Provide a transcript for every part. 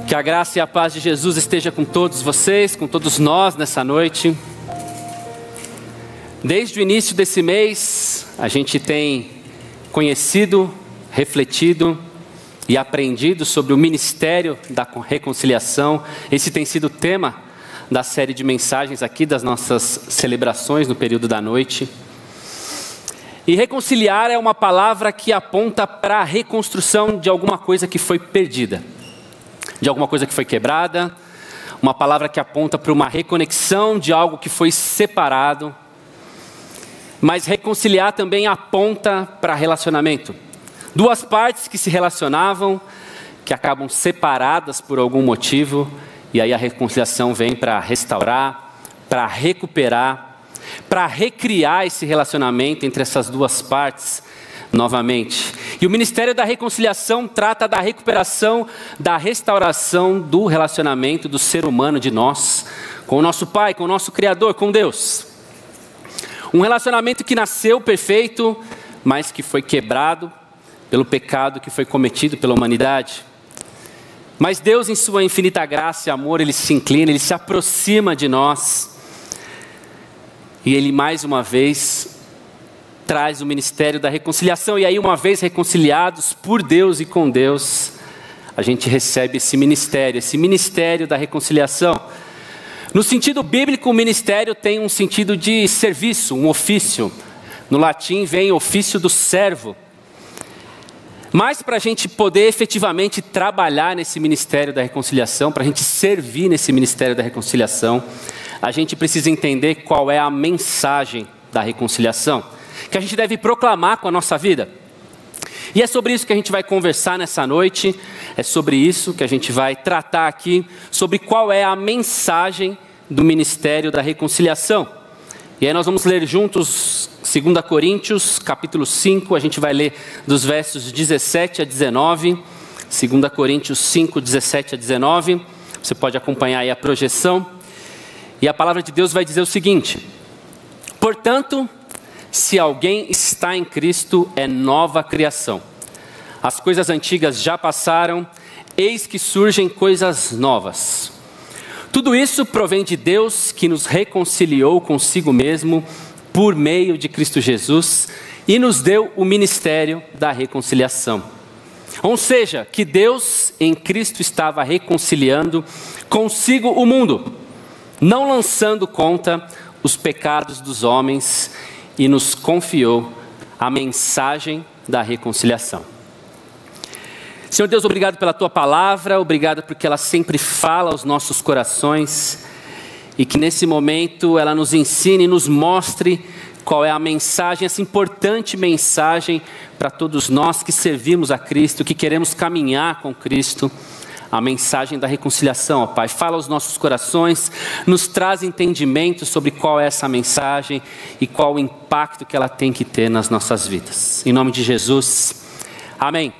Que a graça e a paz de Jesus esteja com todos vocês, com todos nós nessa noite. Desde o início desse mês, a gente tem conhecido, refletido e aprendido sobre o ministério da reconciliação. Esse tem sido o tema da série de mensagens aqui das nossas celebrações no período da noite. E reconciliar é uma palavra que aponta para a reconstrução de alguma coisa que foi perdida, de alguma coisa que foi quebrada, uma palavra que aponta para uma reconexão de algo que foi separado. Mas reconciliar também aponta para relacionamento. Duas partes que se relacionavam, que acabam separadas por algum motivo, e aí a reconciliação vem para restaurar, para recuperar, para recriar esse relacionamento entre essas duas partes novamente. E o ministério da reconciliação trata da recuperação, da restauração do relacionamento do ser humano, de nós, com o nosso Pai, com o nosso Criador, com Deus. Um relacionamento que nasceu perfeito, mas que foi quebrado pelo pecado que foi cometido pela humanidade. Mas Deus, em sua infinita graça e amor, Ele se inclina, Ele se aproxima de nós. E Ele, mais uma vez, traz o ministério da reconciliação. E aí, uma vez reconciliados por Deus e com Deus, a gente recebe esse ministério da reconciliação. No sentido bíblico, o ministério tem um sentido de serviço, um ofício. No latim vem ofício do servo. Mas para a gente poder efetivamente trabalhar nesse ministério da reconciliação, para a gente servir nesse ministério da reconciliação, a gente precisa entender qual é a mensagem da reconciliação, que a gente deve proclamar com a nossa vida. E é sobre isso que a gente vai conversar nessa noite, é sobre isso que a gente vai tratar aqui, sobre qual é a mensagem do ministério da reconciliação. E aí nós vamos ler juntos 2 Coríntios, capítulo 5, a gente vai ler dos versos 17 a 19, 2 Coríntios 5, 17 a 19, você pode acompanhar aí a projeção. E a palavra de Deus vai dizer o seguinte: portanto, se alguém está em Cristo, é nova criação. As coisas antigas já passaram, eis que surgem coisas novas. Tudo isso provém de Deus, que nos reconciliou consigo mesmo por meio de Cristo Jesus e nos deu o ministério da reconciliação. Ou seja, que Deus em Cristo estava reconciliando consigo o mundo, não lançando conta os pecados dos homens, e nos confiou a mensagem da reconciliação. Senhor Deus, obrigado pela Tua palavra, obrigado porque ela sempre fala aos nossos corações, e que nesse momento ela nos ensine e nos mostre qual é a mensagem, essa importante mensagem para todos nós que servimos a Cristo, que queremos caminhar com Cristo, a mensagem da reconciliação, ó Pai. Fala aos nossos corações, nos traz entendimento sobre qual é essa mensagem e qual o impacto que ela tem que ter nas nossas vidas. Em nome de Jesus, amém.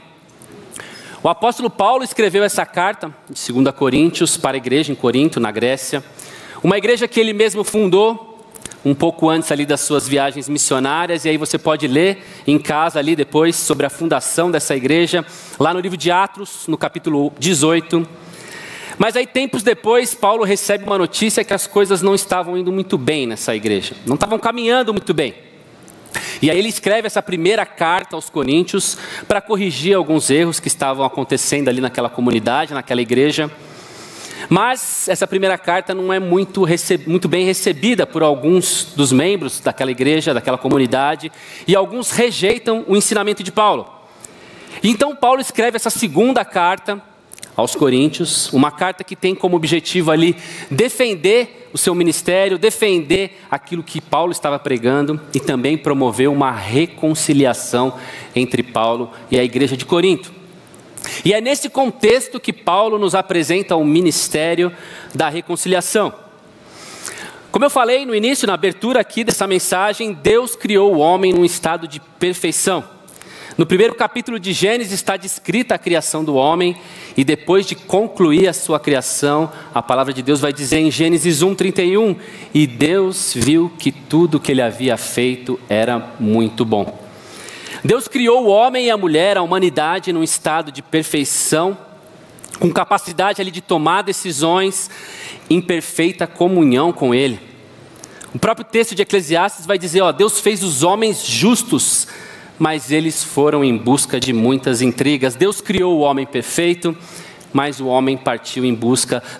O apóstolo Paulo escreveu essa carta de 2 Coríntios para a igreja em Corinto, na Grécia, uma igreja que ele mesmo fundou um pouco antes ali das suas viagens missionárias, e aí você pode ler em casa ali depois sobre a fundação dessa igreja, lá no livro de Atos, no capítulo 18. Mas aí tempos depois, Paulo recebe uma notícia que as coisas não estavam indo muito bem nessa igreja, não estavam caminhando muito bem. E aí ele escreve essa primeira carta aos Coríntios para corrigir alguns erros que estavam acontecendo ali naquela comunidade, naquela igreja. Mas essa primeira carta não é muito bem recebida por alguns dos membros daquela igreja, daquela comunidade, e alguns rejeitam o ensinamento de Paulo. Então Paulo escreve essa segunda carta aos Coríntios, uma carta que tem como objetivo ali defender o seu ministério, defender aquilo que Paulo estava pregando e também promover uma reconciliação entre Paulo e a igreja de Corinto. E é nesse contexto que Paulo nos apresenta o ministério da reconciliação. Como eu falei no início, na abertura aqui dessa mensagem, Deus criou o homem num estado de perfeição. No primeiro capítulo de Gênesis está descrita a criação do homem, e depois de concluir a sua criação, a palavra de Deus vai dizer em Gênesis 1:31, e Deus viu que tudo que ele havia feito era muito bom. Deus criou o homem e a mulher, a humanidade, num estado de perfeição, com capacidade ali de tomar decisões em perfeita comunhão com Ele. O próprio texto de Eclesiastes vai dizer, Deus fez os homens justos, mas eles foram em busca de muitas intrigas. Deus criou o homem perfeito, mas o homem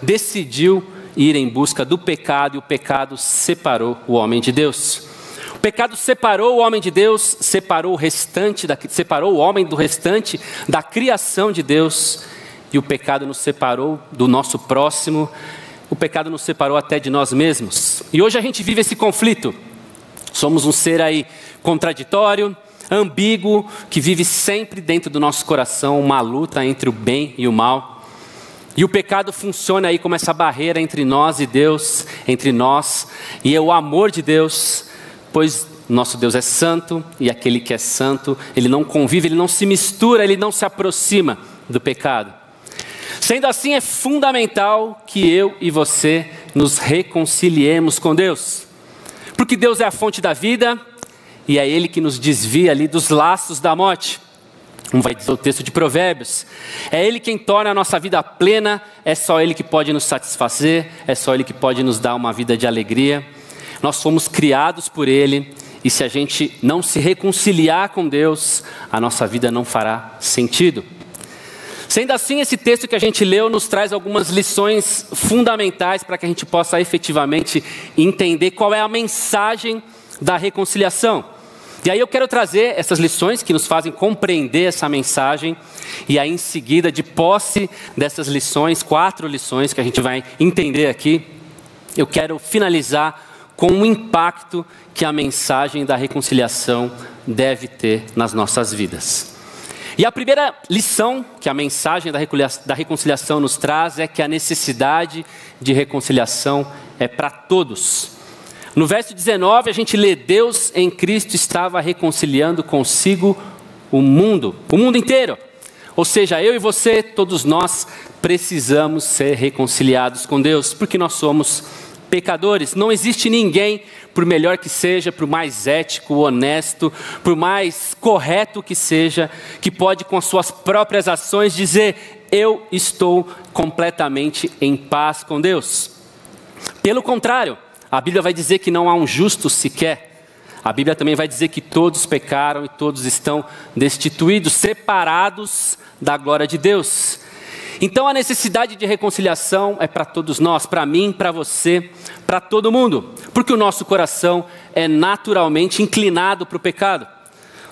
decidiu ir em busca do pecado, e o pecado separou o homem de Deus. O pecado separou o homem de Deus, separou o homem do restante da criação de Deus, e o pecado nos separou do nosso próximo, o pecado nos separou até de nós mesmos. E hoje a gente vive esse conflito. Somos um ser aí contraditório, ambíguo, que vive sempre dentro do nosso coração uma luta entre o bem e o mal. E o pecado funciona aí como essa barreira entre nós e Deus, entre nós e o amor de Deus, pois nosso Deus é santo, e aquele que é santo, ele não convive, ele não se mistura, ele não se aproxima do pecado. Sendo assim, é fundamental que eu e você nos reconciliemos com Deus, porque Deus é a fonte da vida, e é Ele que nos desvia ali dos laços da morte. Como vai dizer o texto de Provérbios, é Ele quem torna a nossa vida plena, é só Ele que pode nos satisfazer, é só Ele que pode nos dar uma vida de alegria. Nós fomos criados por Ele, e se a gente não se reconciliar com Deus, a nossa vida não fará sentido. Sendo assim, esse texto que a gente leu nos traz algumas lições fundamentais para que a gente possa efetivamente entender qual é a mensagem da reconciliação. E aí eu quero trazer essas lições que nos fazem compreender essa mensagem, e aí em seguida, de posse dessas lições, 4 lições que a gente vai entender aqui, eu quero finalizar com o impacto que a mensagem da reconciliação deve ter nas nossas vidas. E a primeira lição que a mensagem da reconciliação nos traz é que a necessidade de reconciliação é para todos. No verso 19 a gente lê, Deus em Cristo estava reconciliando consigo o mundo inteiro. Ou seja, eu e você, todos nós precisamos ser reconciliados com Deus, porque nós somos pecadores. Não existe ninguém, por melhor que seja, por mais ético, honesto, por mais correto que seja, que pode com as suas próprias ações dizer, eu estou completamente em paz com Deus. Pelo contrário, a Bíblia vai dizer que não há um justo sequer. A Bíblia também vai dizer que todos pecaram e todos estão destituídos, separados da glória de Deus. Então a necessidade de reconciliação é para todos nós, para mim, para você, para todo mundo. Porque o nosso coração é naturalmente inclinado para o pecado.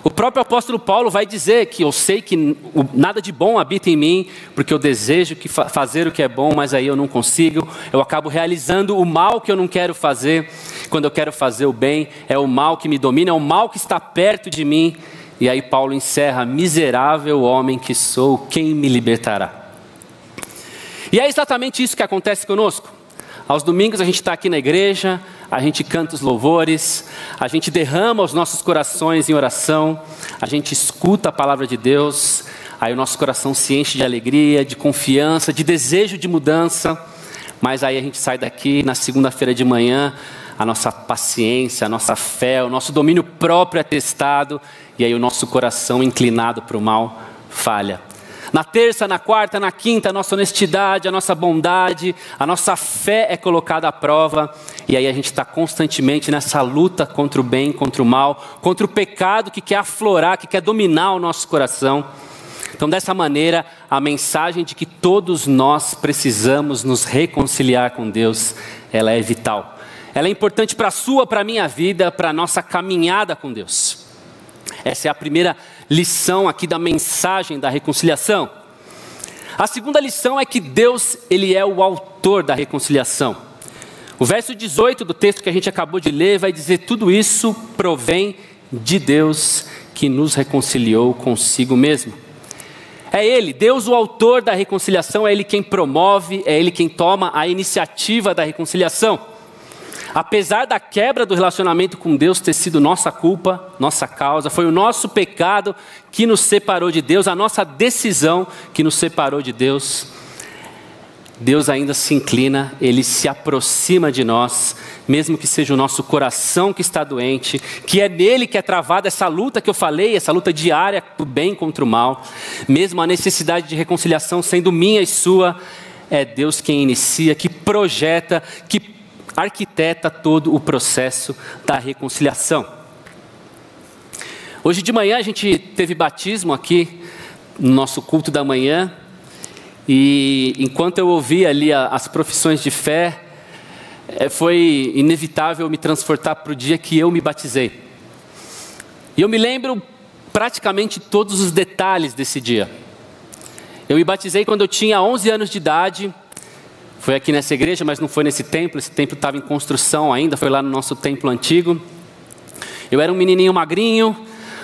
O próprio apóstolo Paulo vai dizer que eu sei que nada de bom habita em mim, porque eu desejo fazer o que é bom, mas aí eu não consigo. Eu acabo realizando o mal que eu não quero fazer. Quando eu quero fazer o bem, é o mal que me domina, é o mal que está perto de mim. E aí Paulo encerra, miserável homem que sou, quem me libertará? E é exatamente isso que acontece conosco. Aos domingos a gente está aqui na igreja, a gente canta os louvores, a gente derrama os nossos corações em oração, a gente escuta a palavra de Deus, aí o nosso coração se enche de alegria, de confiança, de desejo de mudança, mas aí a gente sai daqui na segunda-feira de manhã, a nossa paciência, a nossa fé, o nosso domínio próprio é testado, e aí o nosso coração inclinado para o mal falha. Na terça, na quarta, na quinta, a nossa honestidade, a nossa bondade, a nossa fé é colocada à prova. E aí a gente está constantemente nessa luta contra o bem, contra o mal, contra o pecado que quer aflorar, que quer dominar o nosso coração. Então dessa maneira, a mensagem de que todos nós precisamos nos reconciliar com Deus, ela é vital. Ela é importante para a sua, para a minha vida, para a nossa caminhada com Deus. Essa é a primeira lição aqui da mensagem da reconciliação. A segunda lição é que Deus, Ele é o autor da reconciliação. O verso 18 do texto que a gente acabou de ler vai dizer, tudo isso provém de Deus que nos reconciliou consigo mesmo. É Ele, Deus o autor da reconciliação, é Ele quem promove, é Ele quem toma a iniciativa da reconciliação. Apesar da quebra do relacionamento com Deus ter sido nossa culpa, nossa causa, foi o nosso pecado que nos separou de Deus, a nossa decisão que nos separou de Deus. Deus ainda se inclina, Ele se aproxima de nós, mesmo que seja o nosso coração que está doente, que é nele que é travada essa luta que eu falei, essa luta diária do bem contra o mal, mesmo a necessidade de reconciliação sendo minha e sua, é Deus quem inicia, que projeta, que arquiteta todo o processo da reconciliação. Hoje de manhã a gente teve batismo aqui no nosso culto da manhã, e enquanto eu ouvia ali as profissões de fé, foi inevitável me transportar para o dia que eu me batizei. E eu me lembro praticamente todos os detalhes desse dia. Eu me batizei quando eu tinha 11 anos de idade. Foi aqui nessa igreja, mas não foi nesse templo. Esse templo estava em construção ainda, foi lá no nosso templo antigo. Eu era um menininho magrinho,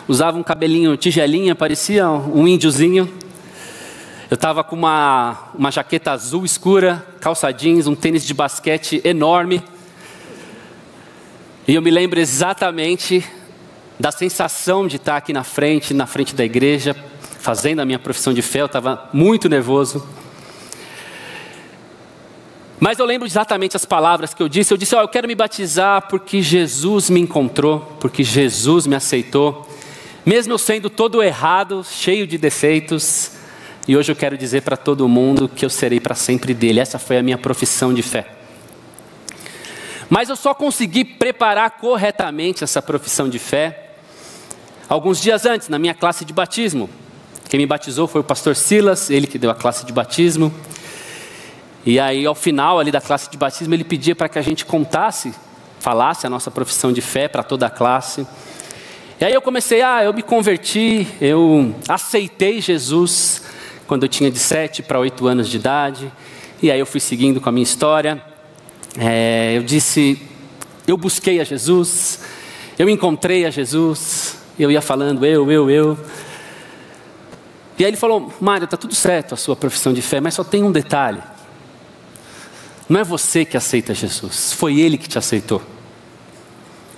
usava um cabelinho tigelinha, parecia um índiozinho. Eu estava com uma jaqueta azul escura, calça jeans, um tênis de basquete enorme. E eu me lembro exatamente da sensação de estar aqui na frente da igreja, fazendo a minha profissão de fé. Eu estava muito nervoso. Mas eu lembro exatamente as palavras que eu disse. Eu disse, eu quero me batizar porque Jesus me encontrou, porque Jesus me aceitou. Mesmo eu sendo todo errado, cheio de defeitos. E hoje eu quero dizer para todo mundo que eu serei para sempre dele. Essa foi a minha profissão de fé. Mas eu só consegui preparar corretamente essa profissão de fé alguns dias antes, na minha classe de batismo. Quem me batizou foi o pastor Silas, ele que deu a classe de batismo. E aí, ao final ali da classe de batismo, ele pedia para que a gente falasse a nossa profissão de fé para toda a classe. E aí eu comecei, eu me converti, eu aceitei Jesus quando eu tinha de 7 para 8 anos de idade. E aí eu fui seguindo com a minha história. Eu disse, eu busquei a Jesus, eu encontrei a Jesus. Eu ia falando, eu. E aí ele falou, Mário, está tudo certo a sua profissão de fé, mas só tem um detalhe. Não é você que aceita Jesus, foi Ele que te aceitou.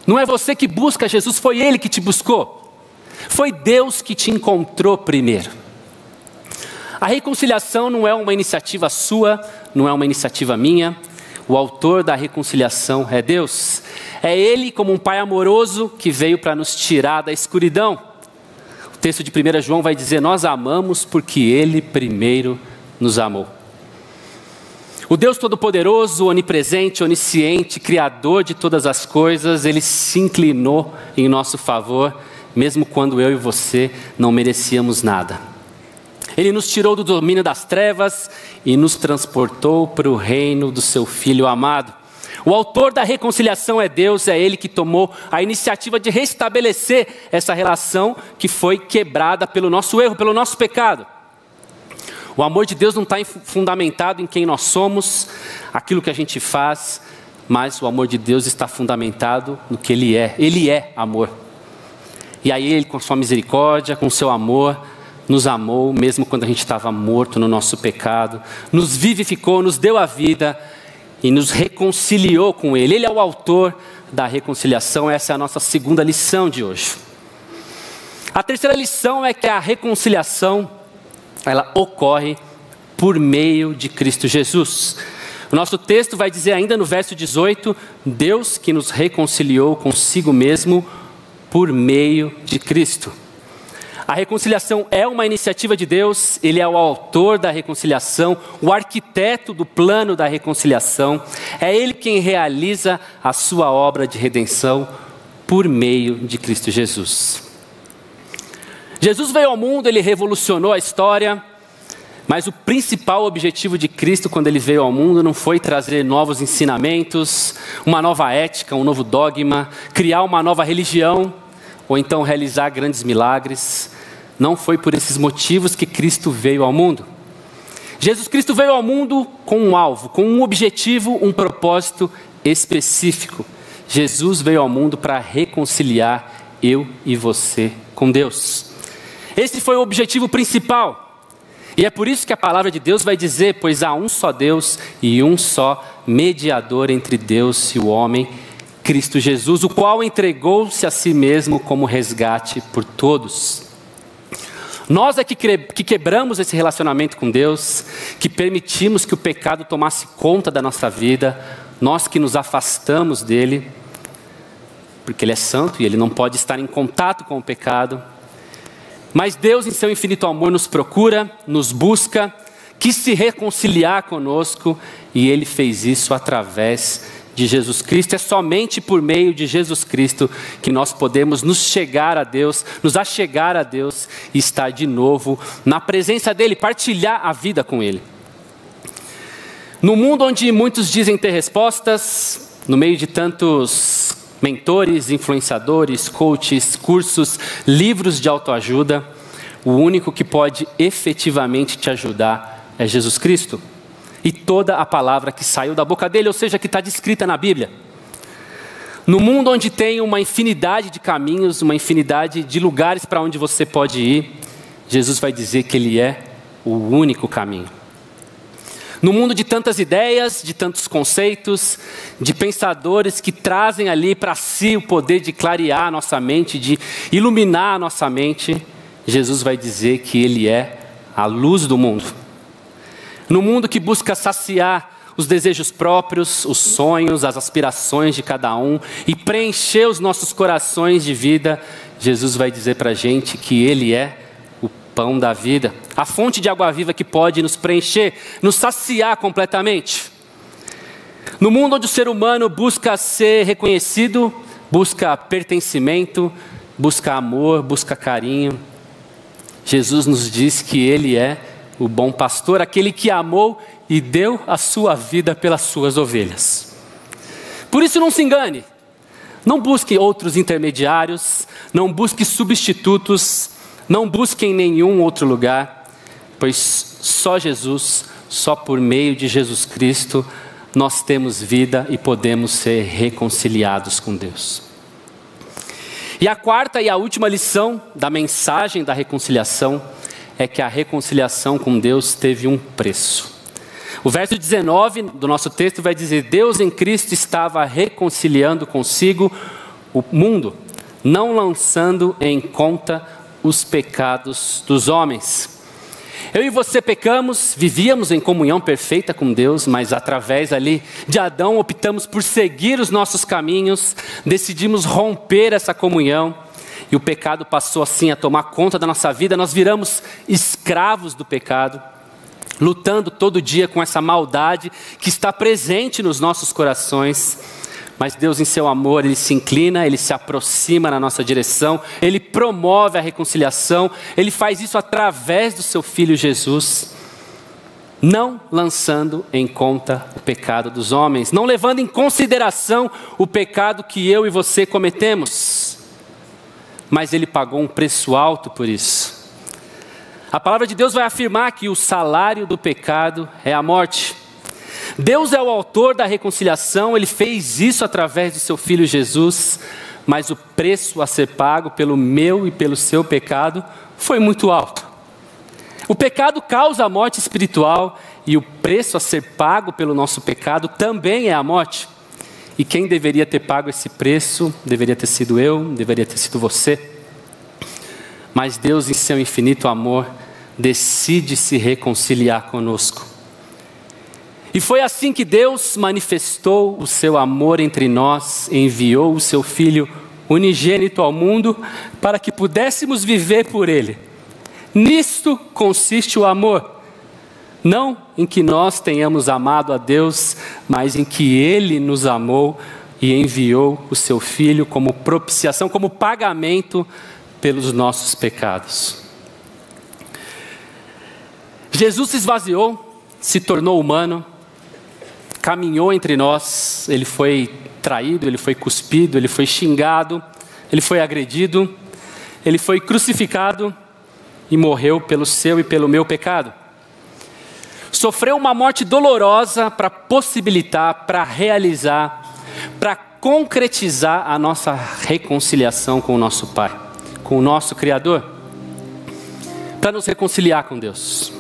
Não é você que busca Jesus, foi Ele que te buscou. Foi Deus que te encontrou primeiro. A reconciliação não é uma iniciativa sua, não é uma iniciativa minha. O autor da reconciliação é Deus. É Ele como um Pai amoroso que veio para nos tirar da escuridão. O texto de 1 João vai dizer, nós amamos porque Ele primeiro nos amou. O Deus Todo-Poderoso, Onipresente, Onisciente, Criador de todas as coisas, Ele se inclinou em nosso favor, mesmo quando eu e você não merecíamos nada. Ele nos tirou do domínio das trevas e nos transportou para o reino do seu Filho amado. O autor da reconciliação é Deus, é Ele que tomou a iniciativa de restabelecer essa relação que foi quebrada pelo nosso erro, pelo nosso pecado. O amor de Deus não está fundamentado em quem nós somos, aquilo que a gente faz, mas o amor de Deus está fundamentado no que Ele é. Ele é amor. E aí Ele, com sua misericórdia, com seu amor, nos amou, mesmo quando a gente estava morto no nosso pecado, nos vivificou, nos deu a vida e nos reconciliou com Ele. Ele é o autor da reconciliação, essa é a nossa segunda lição de hoje. A terceira lição é que a reconciliação ela ocorre por meio de Cristo Jesus. O nosso texto vai dizer ainda no verso 18, Deus que nos reconciliou consigo mesmo por meio de Cristo. A reconciliação é uma iniciativa de Deus, Ele é o autor da reconciliação, o arquiteto do plano da reconciliação, é Ele quem realiza a sua obra de redenção por meio de Cristo Jesus. Jesus veio ao mundo, Ele revolucionou a história, mas o principal objetivo de Cristo quando Ele veio ao mundo não foi trazer novos ensinamentos, uma nova ética, um novo dogma, criar uma nova religião, ou então realizar grandes milagres. Não foi por esses motivos que Cristo veio ao mundo. Jesus Cristo veio ao mundo com um alvo, com um objetivo, um propósito específico. Jesus veio ao mundo para reconciliar eu e você com Deus. Esse foi o objetivo principal. E é por isso que a palavra de Deus vai dizer, pois há um só Deus e um só mediador entre Deus e o homem, Cristo Jesus, o qual entregou-se a si mesmo como resgate por todos. Nós é que quebramos esse relacionamento com Deus, que permitimos que o pecado tomasse conta da nossa vida, nós que nos afastamos dele, porque ele é santo e ele não pode estar em contato com o pecado. Mas Deus, em seu infinito amor, nos procura, nos busca, quis se reconciliar conosco, e ele fez isso através de Jesus Cristo. É somente por meio de Jesus Cristo que nós podemos nos chegar a Deus, nos achegar a Deus e estar de novo na presença dele, partilhar a vida com ele. No mundo onde muitos dizem ter respostas, no meio de tantos mentores, influenciadores, coaches, cursos, livros de autoajuda, o único que pode efetivamente te ajudar é Jesus Cristo. E toda a palavra que saiu da boca dele, ou seja, que está descrita na Bíblia. No mundo onde tem uma infinidade de caminhos, uma infinidade de lugares para onde você pode ir, Jesus vai dizer que ele é o único caminho. No mundo de tantas ideias, de tantos conceitos, de pensadores que trazem ali para si o poder de clarear a nossa mente, de iluminar a nossa mente, Jesus vai dizer que ele é a luz do mundo. No mundo que busca saciar os desejos próprios, os sonhos, as aspirações de cada um e preencher os nossos corações de vida, Jesus vai dizer para a gente que ele é o pão da vida, a fonte de água viva que pode nos preencher, nos saciar completamente. No mundo onde o ser humano busca ser reconhecido, busca pertencimento, busca amor, busca carinho, Jesus nos diz que ele é o bom pastor, aquele que amou e deu a sua vida pelas suas ovelhas. Por isso não se engane, não busque outros intermediários, não busque substitutos, não busque em nenhum outro lugar, pois só Jesus, só por meio de Jesus Cristo, nós temos vida e podemos ser reconciliados com Deus. E a quarta e a última lição da mensagem da reconciliação é que a reconciliação com Deus teve um preço. O verso 19 do nosso texto vai dizer: Deus em Cristo estava reconciliando consigo o mundo, não lançando em conta os pecados dos homens. Eu e você pecamos, vivíamos em comunhão perfeita com Deus, mas através ali de Adão optamos por seguir os nossos caminhos, decidimos romper essa comunhão, e o pecado passou assim a tomar conta da nossa vida. Nós viramos escravos do pecado, lutando todo dia com essa maldade que está presente nos nossos corações. Mas Deus, em seu amor, ele se inclina, ele se aproxima na nossa direção, ele promove a reconciliação, ele faz isso através do seu Filho Jesus, não lançando em conta o pecado dos homens, não levando em consideração o pecado que eu e você cometemos. Mas ele pagou um preço alto por isso. A palavra de Deus vai afirmar que o salário do pecado é a morte. Deus é o autor da reconciliação, ele fez isso através do seu Filho Jesus, mas o preço a ser pago pelo meu e pelo seu pecado foi muito alto. O pecado causa a morte espiritual e o preço a ser pago pelo nosso pecado também é a morte. E quem deveria ter pago esse preço deveria ter sido eu, deveria ter sido você. Mas Deus, em seu infinito amor, decide se reconciliar conosco. E foi assim que Deus manifestou o seu amor entre nós, enviou o seu Filho unigênito ao mundo para que pudéssemos viver por Ele. Nisto consiste o amor. Não em que nós tenhamos amado a Deus, mas em que Ele nos amou e enviou o seu Filho como propiciação, como pagamento pelos nossos pecados. Jesus se esvaziou, se tornou humano, caminhou entre nós, ele foi traído, ele foi cuspido, ele foi xingado, ele foi agredido, ele foi crucificado e morreu pelo seu e pelo meu pecado. Sofreu uma morte dolorosa para possibilitar, para realizar, para concretizar a nossa reconciliação com o nosso Pai, com o nosso Criador, para nos reconciliar com Deus.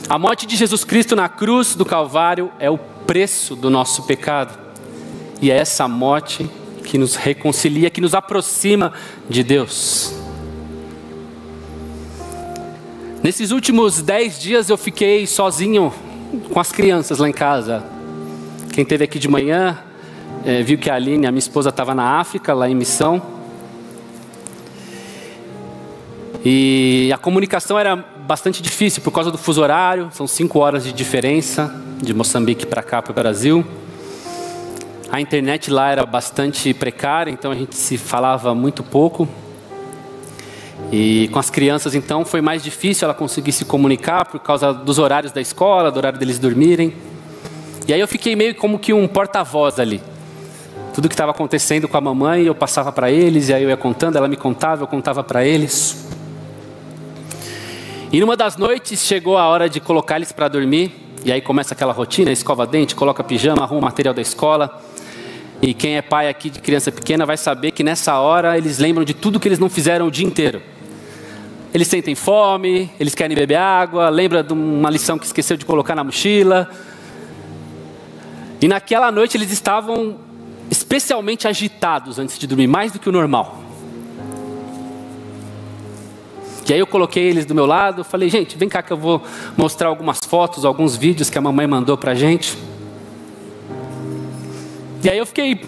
A morte de Jesus Cristo na cruz do Calvário é o preço do nosso pecado. E é essa morte que nos reconcilia, que nos aproxima de Deus. Nesses últimos 10 dias eu fiquei sozinho com as crianças lá em casa. Quem esteve aqui de manhã viu que a Aline, a minha esposa, estava na África, lá em missão. E a comunicação era bastante difícil por causa do fuso horário. São 5 horas de diferença de Moçambique para cá, para o Brasil. A internet lá era bastante precária, então a gente se falava muito pouco. E com as crianças, então, foi mais difícil ela conseguir se comunicar por causa dos horários da escola, do horário deles dormirem. E aí eu fiquei meio como que um porta-voz ali. Tudo que estava acontecendo com a mamãe, eu passava para eles, e aí eu ia contando, ela me contava, eu contava para eles. E numa das noites chegou a hora de colocar eles para dormir, e aí começa aquela rotina, escova dente, coloca pijama, arruma o material da escola. E quem é pai aqui de criança pequena vai saber que nessa hora eles lembram de tudo que eles não fizeram o dia inteiro. Eles sentem fome, eles querem beber água, lembra de uma lição que esqueceu de colocar na mochila. E naquela noite eles estavam especialmente agitados antes de dormir, mais do que o normal. E aí eu coloquei eles do meu lado, falei, gente, vem cá que eu vou mostrar algumas fotos, alguns vídeos que a mamãe mandou pra gente. E aí eu fiquei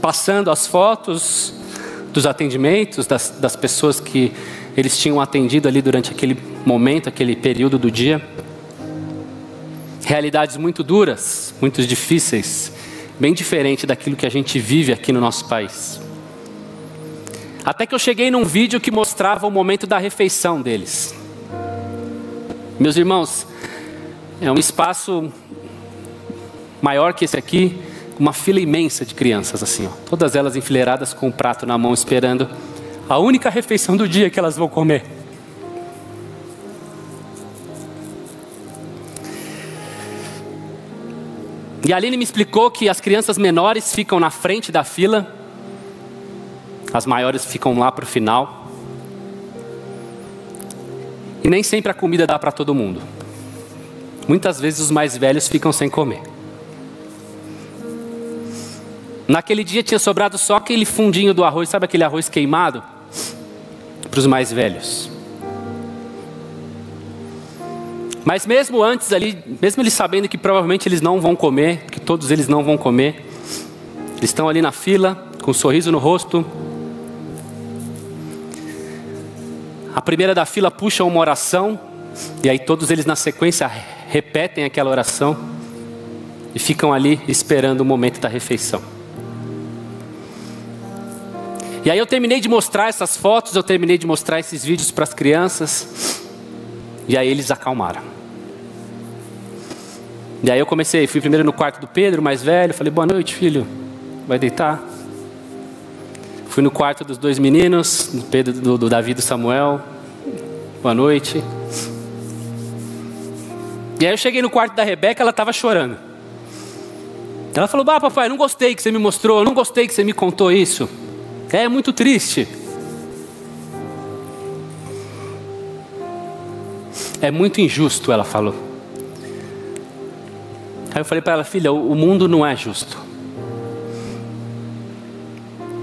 passando as fotos dos atendimentos, das pessoas que eles tinham atendido ali durante aquele momento, aquele período do dia. Realidades muito duras, muito difíceis, bem diferente daquilo que a gente vive aqui no nosso país. Até que eu cheguei num vídeo que mostrava o momento da refeição deles. Meus irmãos, é um espaço maior que esse aqui, uma fila imensa de crianças assim, ó, todas elas enfileiradas com o prato na mão, esperando a única refeição do dia que elas vão comer. E a Aline me explicou que as crianças menores ficam na frente da fila, as maiores ficam lá para o final. E nem sempre a comida dá para todo mundo. Muitas vezes os mais velhos ficam sem comer. Naquele dia tinha sobrado só aquele fundinho do arroz, sabe aquele arroz queimado? Para os mais velhos. Mas mesmo antes ali, mesmo eles sabendo que provavelmente eles não vão comer, que todos eles não vão comer, eles estão ali na fila, com um sorriso no rosto. A primeira da fila puxa uma oração, e aí todos eles na sequência repetem aquela oração, e ficam ali esperando o momento da refeição. E aí eu terminei de mostrar essas fotos, eu terminei de mostrar esses vídeos para as crianças, e aí eles acalmaram. E aí eu fui primeiro no quarto do Pedro, mais velho, falei, boa noite filho, vai deitar? Fui no quarto dos 2 meninos, do Pedro, do Davi e do Samuel, boa noite. E aí eu cheguei no quarto da Rebeca, ela estava chorando. Ela falou, papai, não gostei que você me mostrou, não gostei que você me contou isso. É muito triste. É muito injusto, ela falou. Aí eu falei para ela, filha, o mundo não é justo.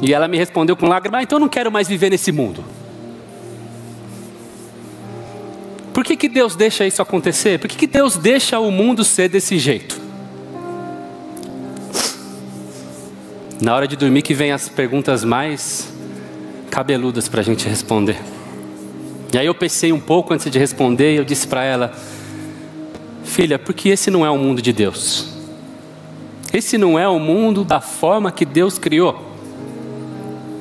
E ela me respondeu com lágrimas, então eu não quero mais viver nesse mundo. Por que Deus deixa isso acontecer? Por que Deus deixa o mundo ser desse jeito? Na hora de dormir que vem as perguntas mais cabeludas para a gente responder. E aí eu pensei um pouco antes de responder e eu disse para ela, filha, porque esse não é o mundo de Deus. Esse não é o mundo da forma que Deus criou.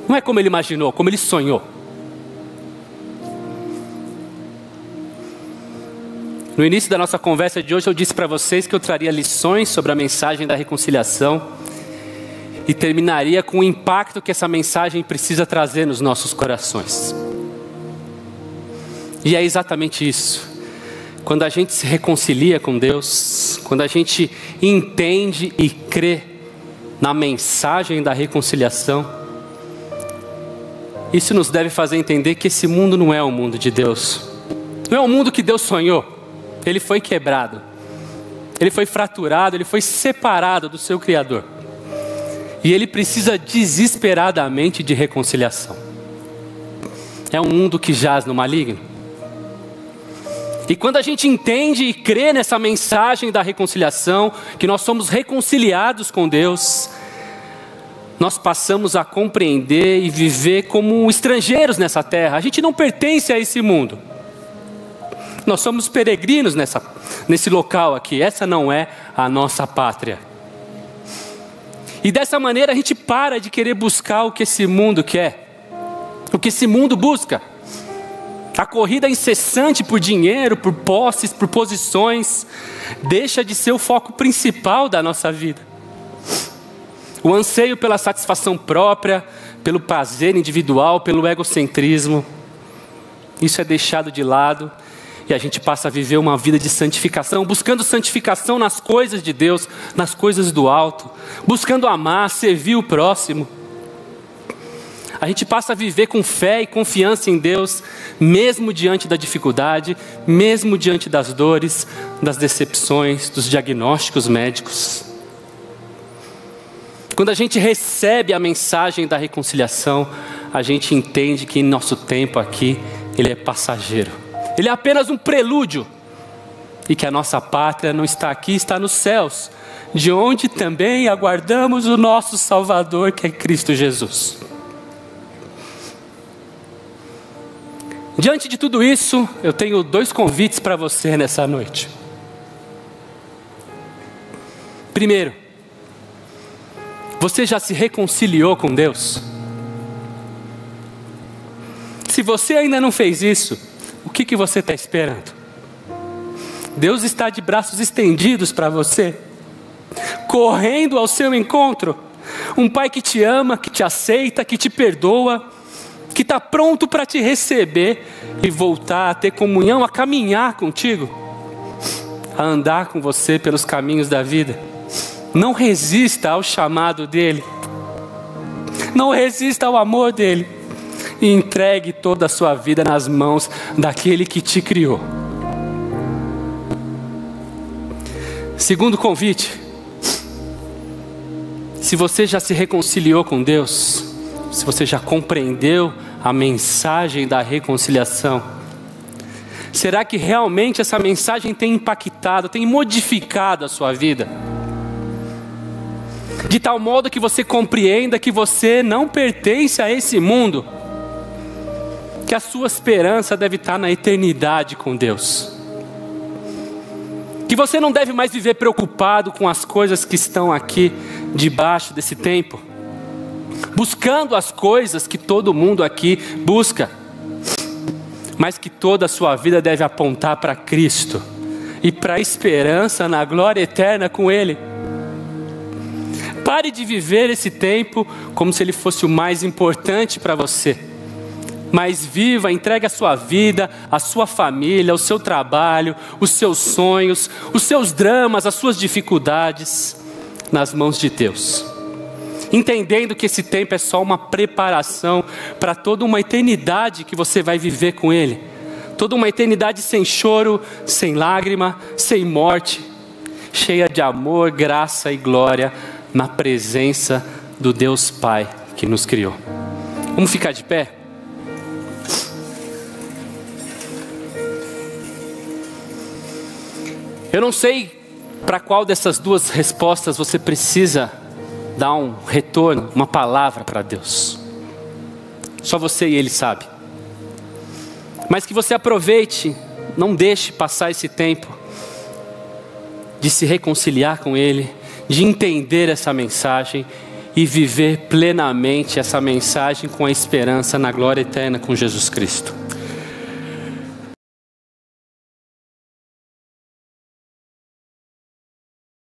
Não é como Ele imaginou, como Ele sonhou. No início da nossa conversa de hoje eu disse para vocês que eu traria lições sobre a mensagem da reconciliação e terminaria com o impacto que essa mensagem precisa trazer nos nossos corações. E é exatamente isso. Quando a gente se reconcilia com Deus, quando a gente entende e crê na mensagem da reconciliação, isso nos deve fazer entender que esse mundo não é o mundo de Deus. Não é o mundo que Deus sonhou. Ele foi quebrado. Ele foi fraturado, ele foi separado do seu Criador. E ele precisa desesperadamente de reconciliação. É um mundo que jaz no maligno. E quando a gente entende e crê nessa mensagem da reconciliação, que nós somos reconciliados com Deus, nós passamos a compreender e viver como estrangeiros nessa terra. A gente não pertence a esse mundo. Nós somos peregrinos nesse local aqui. Essa não é a nossa pátria. E dessa maneira a gente para de querer buscar o que esse mundo quer, o que esse mundo busca. A corrida incessante por dinheiro, por posses, por posições, deixa de ser o foco principal da nossa vida. O anseio pela satisfação própria, pelo prazer individual, pelo egocentrismo, isso é deixado de lado e a gente passa a viver uma vida de santificação, buscando santificação nas coisas de Deus, nas coisas do alto, buscando amar, servir o próximo. A gente passa a viver com fé e confiança em Deus, mesmo diante da dificuldade, mesmo diante das dores, das decepções, dos diagnósticos médicos. Quando a gente recebe a mensagem da reconciliação, a gente entende que nosso tempo aqui, ele é passageiro. Ele é apenas um prelúdio. E que a nossa pátria não está aqui, está nos céus, de onde também aguardamos o nosso Salvador, que é Cristo Jesus. Diante de tudo isso, eu tenho 2 convites para você nessa noite. Primeiro, você já se reconciliou com Deus? Se você ainda não fez isso, o que você está esperando? Deus está de braços estendidos para você, correndo ao seu encontro. Um Pai que te ama, que te aceita, que te perdoa, que está pronto para te receber e voltar a ter comunhão, a caminhar contigo, a andar com você pelos caminhos da vida. Não resista ao chamado dele, não resista ao amor dele, e entregue toda a sua vida nas mãos daquele que te criou. Segundo convite, se você já se reconciliou com Deus, se você já compreendeu a mensagem da reconciliação, será que realmente essa mensagem tem impactado, tem modificado a sua vida? De tal modo que você compreenda que você não pertence a esse mundo, que a sua esperança deve estar na eternidade com Deus, que você não deve mais viver preocupado com as coisas que estão aqui debaixo desse tempo, buscando as coisas que todo mundo aqui busca, mas que toda a sua vida deve apontar para Cristo e para a esperança na glória eterna com Ele. Pare de viver esse tempo como se ele fosse o mais importante para você, mas viva, entregue a sua vida, a sua família, o seu trabalho, os seus sonhos, os seus dramas, as suas dificuldades nas mãos de Deus, entendendo que esse tempo é só uma preparação para toda uma eternidade que você vai viver com Ele, toda uma eternidade sem choro, sem lágrima, sem morte, cheia de amor, graça e glória na presença do Deus Pai que nos criou. Vamos ficar de pé? Eu não sei para qual dessas 2 respostas você precisa dar um retorno, uma palavra para Deus. Só você e Ele sabe. Mas que você aproveite, não deixe passar esse tempo de se reconciliar com Ele, de entender essa mensagem e viver plenamente essa mensagem com a esperança na glória eterna com Jesus Cristo.